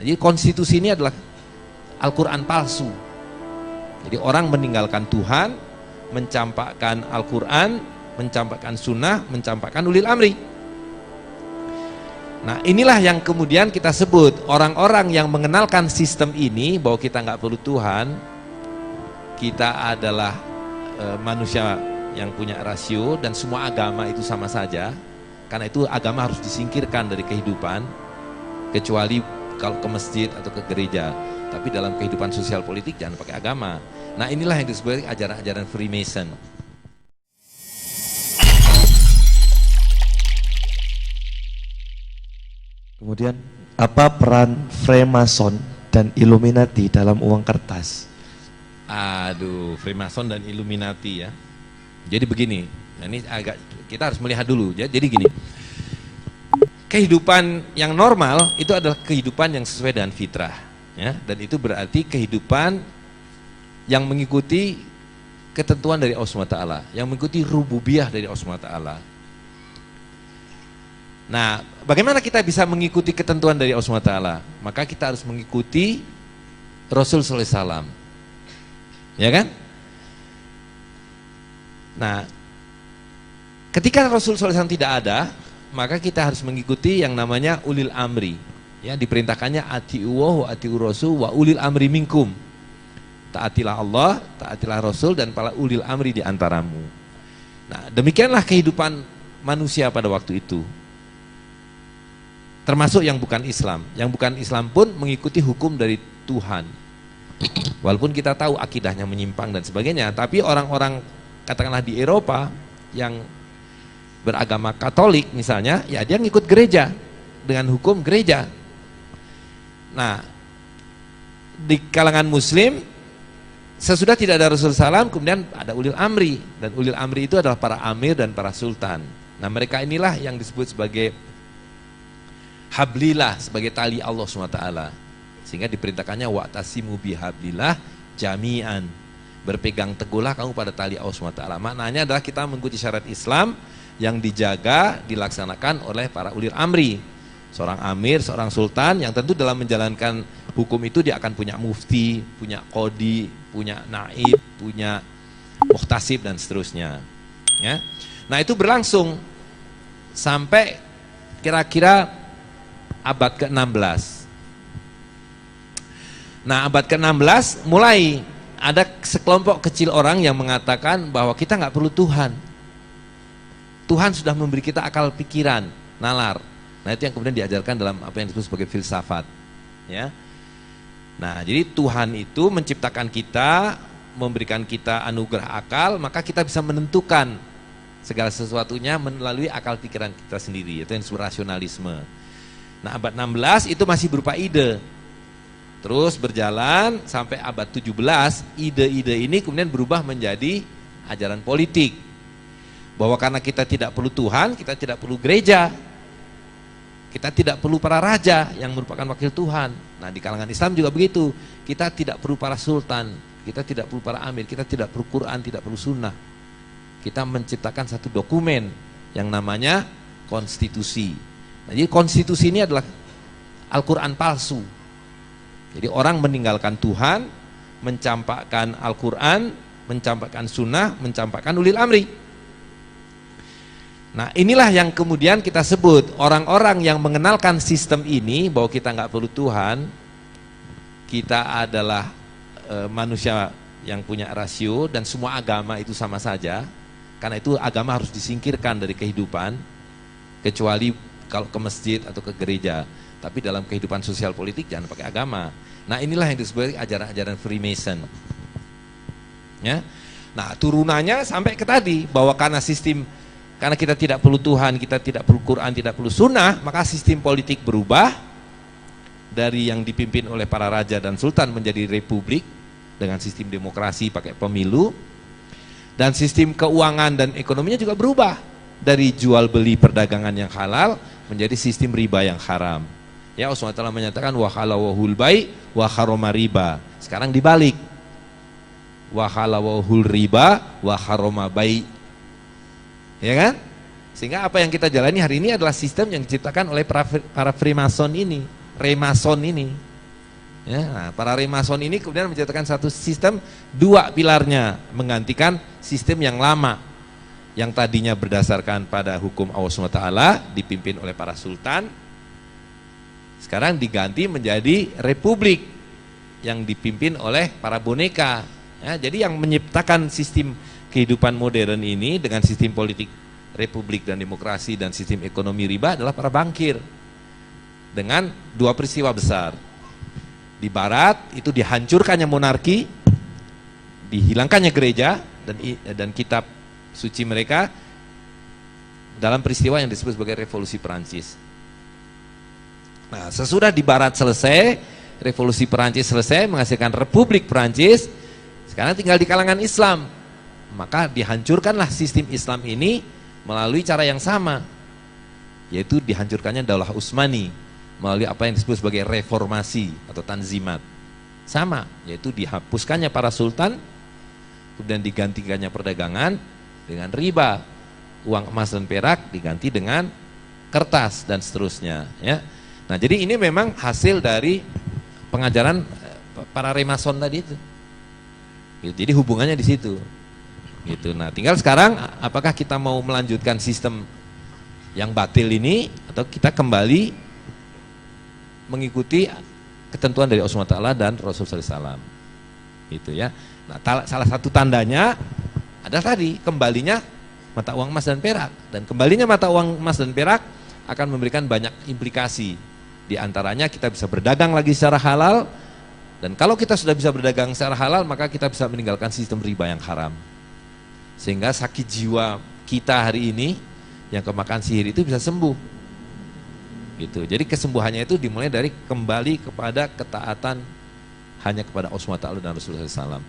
Jadi konstitusi ini adalah Al-Quran palsu. Jadi orang meninggalkan Tuhan, mencampakkan Al-Quran, mencampakkan sunnah, mencampakkan ulil amri. Nah inilah yang kemudian kita sebut orang-orang yang mengenalkan sistem ini, bahwa kita nggak perlu Tuhan, kita adalah manusia yang punya rasio dan semua agama itu sama saja. Karena itu agama harus disingkirkan dari kehidupan, kecuali kalau ke masjid atau ke gereja. Tapi dalam kehidupan sosial politik jangan pakai agama. Nah inilah yang disebut ajaran-ajaran Freemason. Kemudian apa peran Freemason dan Illuminati dalam uang kertas? Aduh, Freemason dan Illuminati ya. Jadi begini, nah ini agak kita harus melihat dulu. Jadi gini, kehidupan yang normal itu adalah kehidupan yang sesuai dengan fitrah, ya. Dan itu berarti kehidupan yang mengikuti ketentuan dari Allah SWT, yang mengikuti rububiyah dari Allah SWT. Nah, bagaimana kita bisa mengikuti ketentuan dari Allah SWT? Maka kita harus mengikuti Rasul sallallahu alaihi wasallam. Ya kan? Nah, ketika Rasul sallallahu alaihi wasallam tidak ada, maka kita harus mengikuti yang namanya ulil amri. Ya, diperintahkannya ati'uwa wa ati'ur rasul wa ulil amri minkum. Taatilah Allah, taatilah Rasul dan para ulil amri di antaramu. Nah, demikianlah kehidupan manusia pada waktu itu. Termasuk yang bukan Islam. Yang bukan Islam pun mengikuti hukum dari Tuhan. Walaupun kita tahu akidahnya menyimpang dan sebagainya, tapi orang-orang katakanlah di Eropa yang beragama Katolik misalnya, ya dia ngikut gereja dengan hukum gereja. Nah, di kalangan Muslim sesudah tidak ada Rasulullah SAW, kemudian ada ulil amri, dan ulil amri itu adalah para amir dan para sultan. Nah, mereka inilah yang disebut sebagai hablillah, sebagai tali Allah SWT. Sehingga diperintahkannya wa'tasimu bihablillah jami'an. Berpegang teguhlah kamu pada tali Allah SWT. Maknanya adalah kita mengikuti syariat Islam yang dijaga, dilaksanakan oleh para ulil amri. Seorang amir, seorang sultan yang tentu dalam menjalankan hukum itu dia akan punya mufti, punya qodi, punya naib, punya muhtasib dan seterusnya. Ya. Nah itu berlangsung sampai kira-kira abad ke-16. Nah abad ke-16 mulai ada sekelompok kecil orang yang mengatakan bahwa kita nggak perlu Tuhan. Tuhan sudah memberi kita akal pikiran, nalar. Nah itu yang kemudian diajarkan dalam apa yang disebut sebagai filsafat. Ya. Nah jadi Tuhan itu menciptakan kita, memberikan kita anugerah akal, maka kita bisa menentukan segala sesuatunya melalui akal pikiran kita sendiri. Itu yang disebut rasionalisme. Nah abad 16 itu masih berupa ide. Terus berjalan sampai abad 17, ide-ide ini kemudian berubah menjadi ajaran politik. Bahwa karena kita tidak perlu Tuhan, kita tidak perlu gereja. Kita tidak perlu para raja yang merupakan wakil Tuhan. Nah di kalangan Islam juga begitu. Kita tidak perlu para sultan, kita tidak perlu para amir, kita tidak perlu Quran, tidak perlu sunnah. Kita menciptakan satu dokumen yang namanya konstitusi. Nah, jadi konstitusi ini adalah Al-Quran palsu. Jadi orang meninggalkan Tuhan, mencampakkan Al-Quran, mencampakkan sunnah, mencampakkan ulil amri. Nah inilah yang kemudian kita sebut orang-orang yang mengenalkan sistem ini, bahwa kita nggak perlu Tuhan, kita adalah manusia yang punya rasio dan semua agama itu sama saja. Karena itu agama harus disingkirkan dari kehidupan, kecuali kalau ke masjid atau ke gereja. Tapi dalam kehidupan sosial politik jangan pakai agama. Nah inilah yang disebut ajaran-ajaran Freemason. Ya. Nah turunannya sampai ke tadi, bahwa karena kita tidak perlu Tuhan, kita tidak perlu Quran, tidak perlu sunnah, maka sistem politik berubah dari yang dipimpin oleh para raja dan sultan menjadi republik dengan sistem demokrasi pakai pemilu, dan sistem keuangan dan ekonominya juga berubah dari jual beli perdagangan yang halal menjadi sistem riba yang haram. Ya Allah SWT menyatakan wa halawahul bai wa harama riba. Sekarang dibalik, wa halawahul riba wa harama bai. Ya kan? Sehingga apa yang kita jalani hari ini adalah sistem yang diciptakan oleh para Freemason ini, Remason ini. Ya, nah, para Remason ini kemudian menciptakan satu sistem, dua pilarnya, menggantikan sistem yang lama yang tadinya berdasarkan pada hukum Allah SWT dipimpin oleh para sultan, sekarang diganti menjadi republik yang dipimpin oleh para boneka. Ya, jadi yang menciptakan sistem kehidupan modern ini dengan sistem politik republik dan demokrasi dan sistem ekonomi riba adalah para bankir, dengan dua peristiwa besar. Di barat itu dihancurkannya monarki, dihilangkannya gereja dan kitab suci mereka dalam peristiwa yang disebut sebagai revolusi Perancis. Nah, sesudah di barat selesai, revolusi Perancis selesai menghasilkan Republik Perancis, sekarang tinggal di kalangan Islam. Maka dihancurkanlah sistem Islam ini melalui cara yang sama, yaitu dihancurkannya Daulah Utsmani melalui apa yang disebut sebagai reformasi atau tanzimat. Sama, yaitu dihapuskannya para sultan, kemudian digantikannya perdagangan dengan riba, uang emas dan perak diganti dengan kertas dan seterusnya, ya. Nah, jadi ini memang hasil dari pengajaran para Remason tadi itu. Jadi hubungannya di situ. Gitu. Nah, tinggal sekarang apakah kita mau melanjutkan sistem yang batil ini atau kita kembali mengikuti ketentuan dari Allah SWT dan Rasul SAW, gitu ya. Nah, salah satu tandanya adalah tadi kembalinya mata uang emas dan perak, dan kembalinya mata uang emas dan perak akan memberikan banyak implikasi. Di antaranya kita bisa berdagang lagi secara halal, dan kalau kita sudah bisa berdagang secara halal maka kita bisa meninggalkan sistem riba yang haram, sehingga sakit jiwa kita hari ini yang kemakan sihir itu bisa sembuh. Gitu. Jadi kesembuhannya itu dimulai dari kembali kepada ketaatan hanya kepada Allah SWT dan Rasulullah SAW.